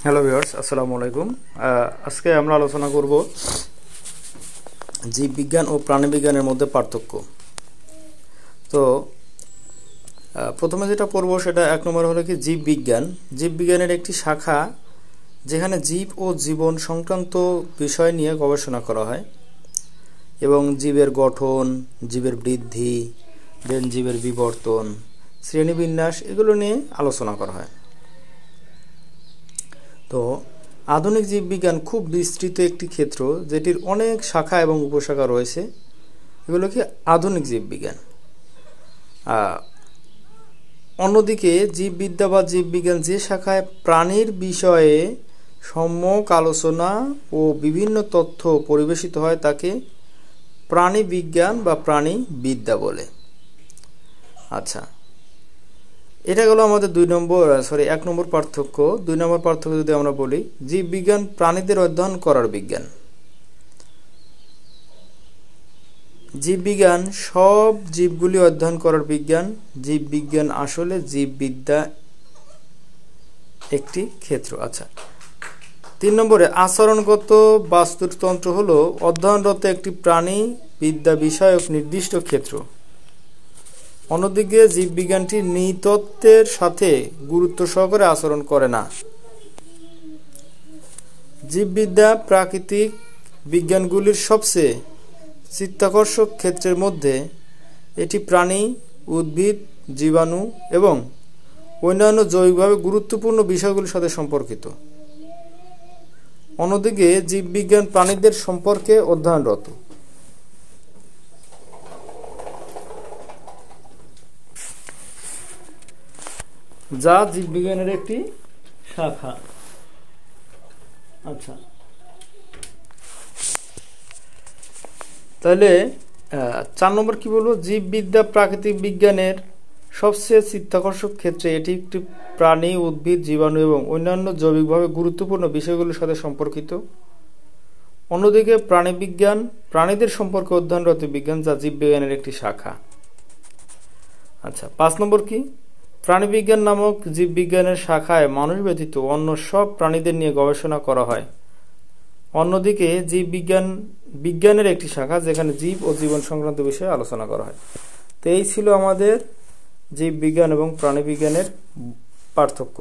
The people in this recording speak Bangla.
হ্যালো ভিউয়ার্স, আসসালামু আলাইকুম। আজকে আমরা আলোচনা করব জীববিজ্ঞান ও প্রাণীবিজ্ঞানের মধ্যে পার্থক্য। তো প্রথমে যেটা পড়ব সেটা 1 নম্বর হলো কি জীববিজ্ঞান। জীববিজ্ঞানের একটি শাখা যেখানে জীব ও জীবন সংক্রান্ত বিষয় নিয়ে গবেষণা করা হয় এবং জীবের গঠন, জীবের বৃদ্ধি, জীবের বিবর্তন, শ্রেণীবিন্যাস এগুলো নিয়ে আলোচনা করা হয়। তো আধুনিক জীববিজ্ঞান খুব বিস্তৃত একটি ক্ষেত্র যেটির অনেক শাখা এবং উপশাখা রয়েছে। এগুলো কি আধুনিক জীববিজ্ঞান। অন্যদিকে জীববিদ্যা বা জীববিজ্ঞান যে শাখায় প্রাণীর বিষয়ে সম্যক আলোচনা ও বিভিন্ন তথ্য পরিবেশিত হয় তাকে প্রাণীবিজ্ঞান বা প্রাণীবিদ্যা বলে। আচ্ছা, এটা গেল আমাদের 1 নম্বর পার্থক্য। 2 নম্বর পার্থক্য যদি আমরা বলি, জীববিজ্ঞান প্রাণীদের অধ্যয়ন করার বিজ্ঞান। জীববিজ্ঞান সব জীবগুলি অধ্যয়ন করার বিজ্ঞান। জীববিজ্ঞান আসলে জীববিদ্যা একটি ক্ষেত্র। আচ্ছা, 3 নম্বরে আচরণগত বাস্তুতন্ত্র হলো অধ্যয়নরত একটি প্রাণীবিদ্যা বিষয়ক নির্দিষ্ট ক্ষেত্র। অন্যদিকে জীববিজ্ঞানটি নৃতত্ত্বের সাথে গুরুত্ব সহকারে আচরণ করে না। জীববিদ্যা প্রাকৃতিক বিজ্ঞানগুলির সবচেয়ে চিত্তাকর্ষক ক্ষেত্রের মধ্যে এটি প্রাণী, উদ্ভিদ, জীবাণু এবং অন্যান্য জৈবিকভাবে গুরুত্বপূর্ণ বিষয়গুলির সাথে সম্পর্কিত। অন্যদিকে জীববিজ্ঞান প্রাণীদের সম্পর্কে অধ্যয়নরত। যা জীববিজ্ঞানের একটি শাখা। আচ্ছা, তাহলে 4 নম্বর কি বলবো, জীববিদ্যা প্রাকৃতিক বিজ্ঞানের সবচেয়ে চিত্তাকর্ষক ক্ষেত্রে এটি একটি প্রাণী, উদ্ভিদ, জীবাণু এবং অন্যান্য জৈবিকভাবে গুরুত্বপূর্ণ বিষয়গুলির সাথে সম্পর্কিত। অন্যদিকে প্রাণীবিজ্ঞান প্রাণীদের সম্পর্কে অধ্যয়নরত বিজ্ঞান, যা জীববিজ্ঞানের একটি শাখা। আচ্ছা, 5 নম্বর কি, প্রাণীবিজ্ঞান নামক জীববিজ্ঞানের শাখায় মানুষ ব্যতীত অন্য সব প্রাণীদের নিয়ে গবেষণা করা হয়। অন্যদিকে জীববিজ্ঞান বিজ্ঞানের একটি শাখা যেখানে জীব ও জীবন সংক্রান্ত বিষয়ে আলোচনা করা হয়। তো এই ছিল আমাদের জীববিজ্ঞান এবং প্রাণীবিজ্ঞানের পার্থক্য।